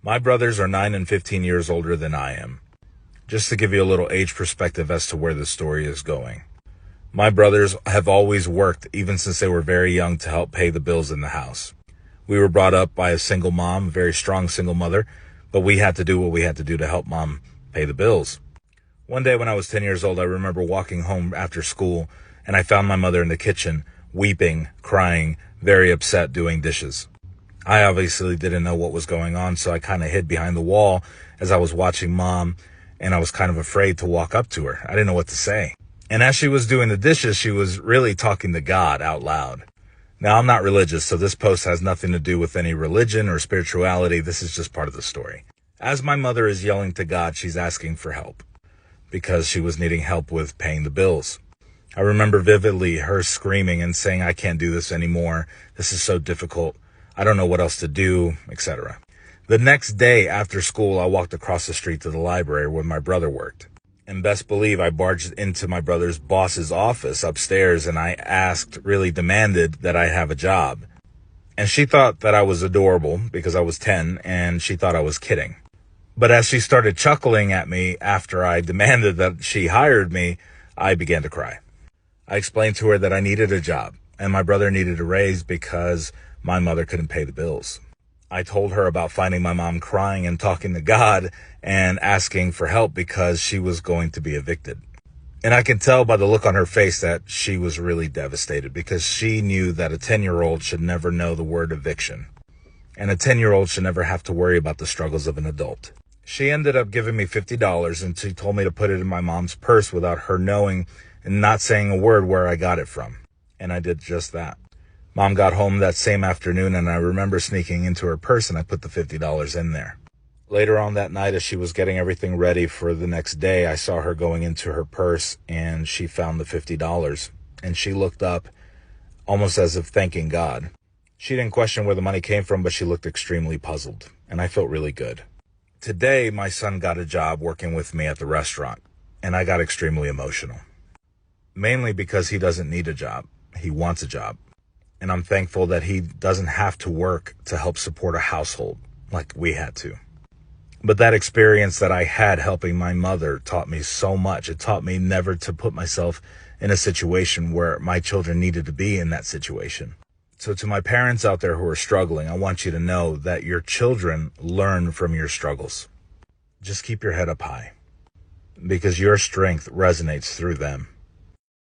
My brothers are 9 and 15 years older than I am. Just to give you a little age perspective as to where the story is going. My brothers have always worked, even since they were very young, to help pay the bills in the house. We were brought up by a single mom, a very strong single mother, but we had to do what we had to do to help mom pay the bills. One day when I was 10 years old, I remember walking home after school, and I found my mother in the kitchen, weeping, crying, very upset, doing dishes. I obviously didn't know what was going on, so I kind of hid behind the wall as I was watching mom, and I was kind of afraid to walk up to her. I didn't know what to say. And as she was doing the dishes, she was really talking to God out loud. Now, I'm not religious, so this post has nothing to do with any religion or spirituality. This is just part of the story. As my mother is yelling to God, she's asking for help because she was needing help with paying the bills. I remember vividly her screaming and saying, "I can't do this anymore. This is so difficult. I don't know what else to do," etc. The next day after school, I walked across the street to the library where my brother worked. And best believe I barged into my brother's boss's office upstairs, and I asked, really demanded, that I have a job. And she thought that I was adorable because I was 10, and she thought I was kidding. But as she started chuckling at me after I demanded that she hired me, I began to cry. I explained to her that I needed a job, and my brother needed a raise because my mother couldn't pay the bills. I told her about finding my mom crying and talking to God and asking for help because she was going to be evicted. And I could tell by the look on her face that she was really devastated because she knew that a 10-year-old should never know the word eviction. And a 10-year-old should never have to worry about the struggles of an adult. She ended up giving me $50, and she told me to put it in my mom's purse without her knowing and not saying a word where I got it from. And I did just that. Mom got home that same afternoon, and I remember sneaking into her purse, and I put the $50 in there. Later on that night, as she was getting everything ready for the next day, I saw her going into her purse, and she found the $50. And she looked up, almost as if thanking God. She didn't question where the money came from, but she looked extremely puzzled, and I felt really good. Today, my son got a job working with me at the restaurant, and I got extremely emotional. Mainly because he doesn't need a job. He wants a job. And I'm thankful that he doesn't have to work to help support a household like we had to. But that experience that I had helping my mother taught me so much. It taught me never to put myself in a situation where my children needed to be in that situation. So to my parents out there who are struggling, I want you to know that your children learn from your struggles. Just keep your head up high because your strength resonates through them.